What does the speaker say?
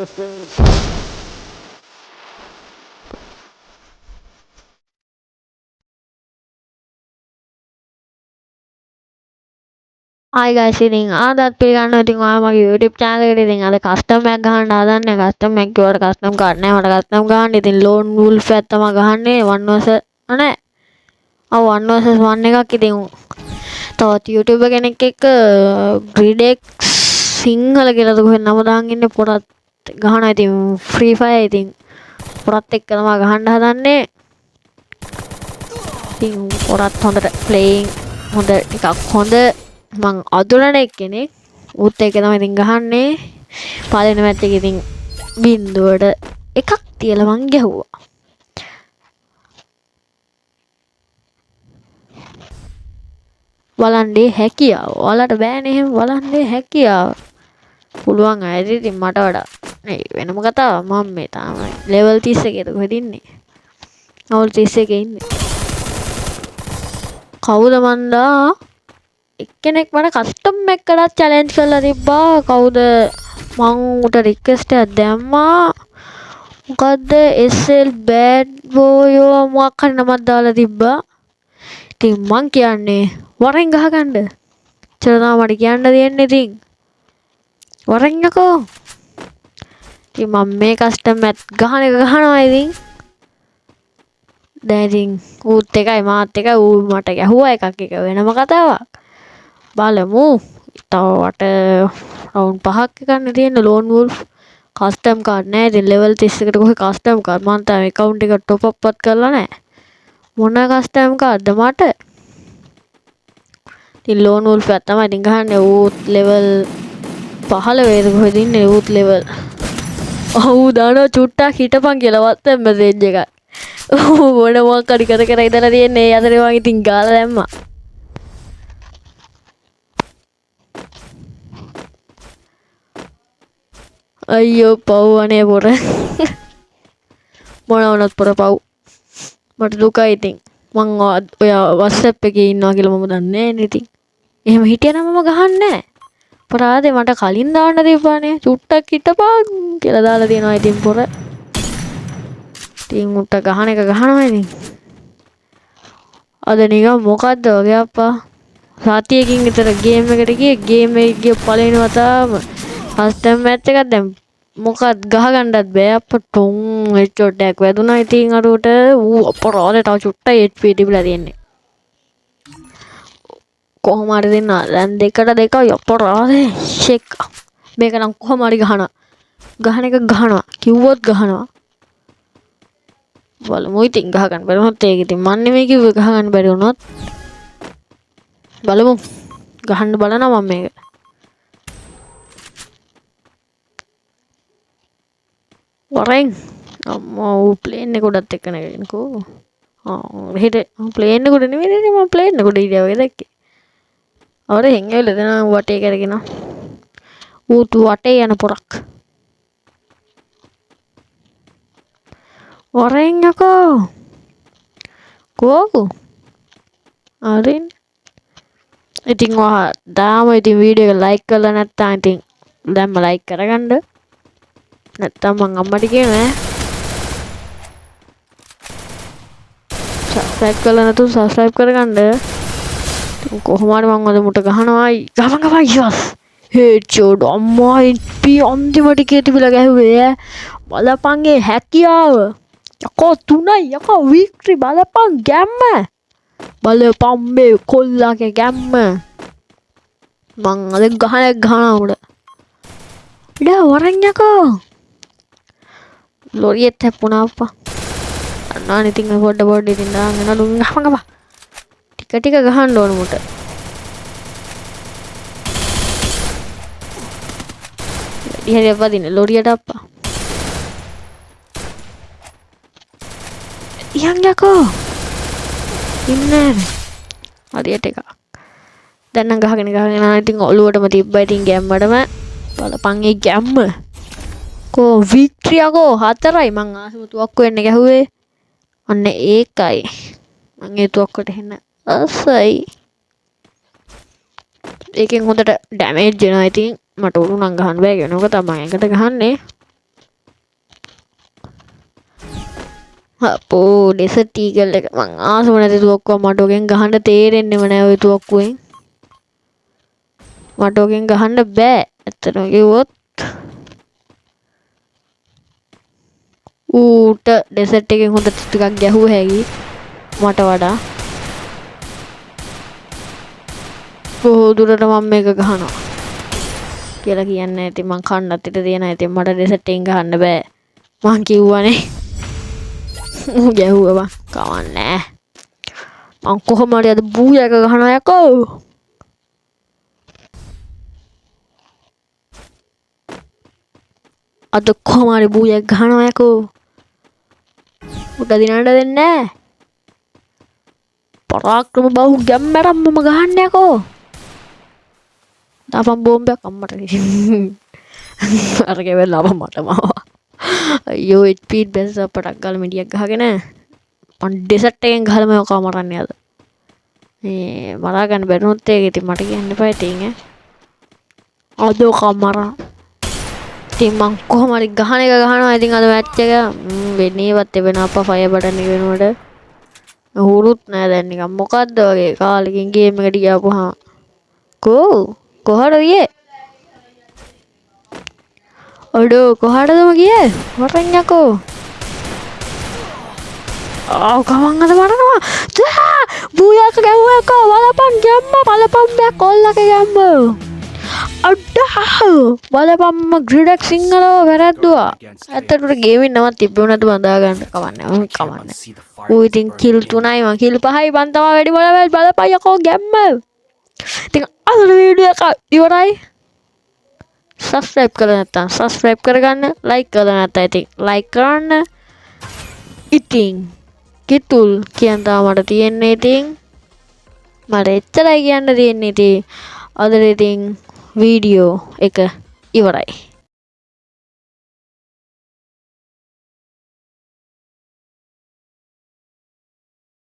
Hi guys, ඉතින් ආදත් පිළිගන්න ඉතින් ඔයා මගේ YouTube channel එකට ඉතින් අද custom එකක් ගහන්න හදන්නේ. custom එකක් කිව්වට custom card නෑ මට custom ගහන්න. ඉතින් lone wolf එකක් තමයි ගහන්නේ 1 vs නෑ. ඔව් 1 vs 1 එකක් ඉතින් තවත් YouTuber කෙනෙක් එක්ක Gridex සිංහල කියලාද කොහෙන් නම දාන් ඉන්නේ පොරත් ගහනවා. ඉතින් Free Fire ඉතින් පොරත් එක්ක තමයි ගහන්න හදන්නේ. ඉතින් පොරත් හොඳට playing හොඳ ටිකක් හොඳ මං අදුරන එක්කෙනෙක් ඌත් එක්ක තමයි ඉතින් ගහන්නේ. පළවෙනි මැච් එකේ ඉතින් බින්දුවට එකක් තියලා මං ගැහුවා. බලන්නේ හැකියාව. ඔයාලට බෑනේ එහෙම බලන්නේ හැකියාව. පුළුවන් අය ඉතින් මට වඩා නේ වෙනම කතාවක්. මම මේ තාමයි level 31 ද කොහෙද ඉන්නේ? level 31 ඉන්නේ. කවුද මන්දා? එක්කෙනෙක් මට කස්ටම් එකකට චැලෙන්ජ් කරලා තිබ්බා. කවුද? මං උට රික්වෙස්ට් එකක් දැම්මා. මොකද්ද? SL bad boy මොකක් හරි නමක් දාලා තිබ්බා. ඉතින් මං කියන්නේ වරෙන් ගහගන්න. එච්චර තමයි මට කියන්න දෙන්නේ ඉතින්. වරෙන් යකෝ. ඉතින් මම මේ කස්ටම් එකත් ගහන එක ගහනවා ඉතින්. දැන් ඉතින් ඌත් එකයි මාත් එකයි ඌ මට ගැහුවා එකක් එක වෙනම කතාවක්. බලමු තව වට රවුන්ඩ් 5ක් එකක් තියෙන ලෝන් වුල්ෆ් කස්ටම් කාඩ් නෑ. ඉතින් ලෙවල් 31කට කොහේ කස්ටම් කාඩ් මං තාම account එක top up වත් කරලා නෑ. මොන කස්ටම් කාඩ්ද මට? ඉතින් ලෝන් වුල්ෆ් එක තමයි ඉතින් ගහන්නේ. ඌත් ලෙවල් 15 වේද කොහෙද ඉන්නේ ඌත් ලෙවල්. ඌ දානවා චුට්ටක් හිටපන් කියලා WhatsApp message එකක්. ඌ මොන මොකක් හරි කර කර ඉඳලා තියෙන්නේ. ඒ අතරේ මං ඉතින් ගාලා දැම්මා. අයියෝ පව් අනේ පොර මොන වුණත් පොර පව් මට දුකයි. ඉතින් මං ඔයා WhatsApp එකේ ඉන්නවා කියලා මම දන්නේ නෑනේ. ඉතින් එහෙම හිටියනම් මම ගහන්නේ නෑ. අපරාධේ මට කලින් දාන්න දීපානේ චුට්ටක් හිටපන් කියලා දාලා තියෙනවා. ඉතින් පොර ඉතින් උට ගහන එක ගහනවා. ඉතින් අද නිකන් මොකද්ද වගේ අප්පා සතියකින් විතර ගේම් එකට ගියේ. ගේම් එකේ පළවෙනි වතාවම කස්ටම් මැච් එකක් දැන් මොකක්ද ගහගන්නත් බෑ අප්පා. ටොන් හෙඩ්ෂොට් එකක් වැදුනා. ඉතින් අරූට ඌ අපරාධේ තව චුට්ටයි HP තිබිලා තියෙන්නේ. කොහොම හරි දෙන්න දැන් 2ට 2යි අපරාධේ ෂෙක්. මේක නම් කොහොම හරි ගහනවා. ගහන එක ගහනවා කිව්වොත් ගහනවා. බලමු ඉතින් ගහගන්න බැරි වුණොත් ඒක ඉතින් මන් නෙමෙයි කිව්වේ ගහගන්න බැරි වුණොත්. බලමු ගහන්න බලනවා මම මේක. වරෙන් අම්මෝ ඌ ප්ලේන් එක උඩත් එක්ක නැගෙනකෝ. මෙහෙට ප්ලේන් එක උඩ නෙමෙයි මම ප්ලේන් එක උඩ ඉරියා වගේ දැක්කේ. අවර හැංගෙවිලා දෙනවා වටේ කරගෙන. ඌත් වටේ යන පොරක්. වරෙන් යකෝ. කෝකෝ. අරින්. ඉතින් ඔයා දාම ඉතින් වීඩියෝ එක ලයික් කරලා නැත්නම් ඉතින් දැන්ම ලයික් කරගන්න. නැත්තම් මං අම්මට කියනවා සබ්ස්ක්‍රයිබ් කරලා නැතුව සබ්ස්ක්‍රයිබ් කරගන්න. කොහොම හරි මං අද මුට ගහනවා. ගමන් යස් හෙඩ්ෂොට් අම්මා HP අන්තිමට කී තිබිලා ගැහුවේ. බලපන්ගේ හැකියාව යකෝ 3යි යකෝ වික්ටරි බලපන් ගැම්ම. බලපන් මේ කොල්ලාගේ ගැම්ම. මං අද ගහනවා උඩ. ඩා වරන් යකෝ. ලොරියෙත් හැප්පුණා අප්පා. අන්නාන ඉතින් පොඩ ඉතින් දාගෙන නඩු ගහපන්. ටික ගහන්න ඕන මුට. වැඩි හරියක් වදින්න ලොරියට අප්පා. යන් යකෝ. ඉන්නේ. හරියට එකක්. දැන් නම් ගහගෙන ඉතින් ඔලුවටම තිබ්බා ඉතින් ගැම්මටම බලපන් ඒ ගැම්ම. කෝ වික්ට්‍රියකෝ 4යි මං ආසම තුවක්කු වෙන්න ගැහුවේ. අන්න ඒකයි මං ඒ තුවක්කට එන්න ආසයි. ඒකෙන් හොඳට ඩැමේජ් වෙනවා. ඉතින් මට උණු නම් ගහන්න බෑ කියනක තමයි එකට ගහන්නේ. අපෝ ඩෙසර්ට් ඊගල් එක මං ආසම නැති තුවක්කුව මට ඔකෙන් ගහන්න තේරෙන්නෙම නෑ ওই තුවක්කුවෙන් මට ඔකෙන් ගහන්න බෑ ඇත්තටම කිව්වොත් ඌට ඩෙසර්ට් එකෙන් හොඳ ටිකක් ගැහුව හැකි මට වඩා බොහෝ දුරට මම මේක ගහනවා කියලා කියන්නේ ඉතින් මං කන්නත් ඉත තියෙනවා ඉතින් මට ඩෙසර්ට් එකෙන් ගහන්න බෑ මං කිව්වනේ ඌ ගැහුවා බං කවන්නේ මං කොහොම හරි අද බූයා එක ගහනවා යකෝ අද කොහොම හරි බූයා එක ගහනවා යකෝ උට දිනන්න දෙන්නේ නෑ පරාක්‍රම බහු ගැම්මරම් මම ගහන්න යකෝ දාපන් බෝම්බයක් අම්මට අරගෙන වෙලාව මට මාවා අයියෝ ස්පීඩ් බෙන්ස් පටක් ගාලා මිඩියක් ගහගෙන මං ඩෙසර්ට් එකෙන් ගහලා මම කව මරන්නේ අද මේ මරා ගන්න බැරිනොත් ඒක ඉතින් මට කියන්න එපා ඉතින් අද කමරා ඉතින් මං කොහොම හරි ගහන එක ගහනවා ඉතින් අද මැච් එක වෙන්නේවත් වෙන අප්පා ෆයර් බටන් එක වෙනකොට හුරුත් නෑ දැන් නිකන් මොකද්ද වගේ කාලෙකින් ගේම් එකට ගියාපුවා කොහොමද ගියේ අඩෝ කොහටද ගියේ වරෙන් යකෝ ආව ගමන් අද මරනවා බූයාක ගැව්වා යකෝ වලපන් ගැම්ම බලපන් බෑ කොල්ලක ගැම්ම අඩා බලපම්ම ග්‍රීඩක් සිංහලව වැරද්දුවා ඇත්තට ගේමින් නමත් තිබුණාට බඳා ගන්න කමන්නේ ඌ ඉතින් කිල් 3යි මං කිල් 5යි බන් තමයි වැඩි බලපන් යකෝ ගැම්ම ඉතින් අද වීඩියෝ එක ඉවරයි සබස්ක්‍රයිබ් කරලා නැත්නම් සබස්ක්‍රයිබ් කරගන්න ලයික් කරලා නැත්නම් ඉතින් ලයික් කරන්න ඉතින් කිතුල් කියන්න මට තියෙන්නේ ඉතින් මට එච්චරයි කියන්න තියෙන්නේ ඉතින් අද ඉතින් වීඩියෝ එක ඉවරයි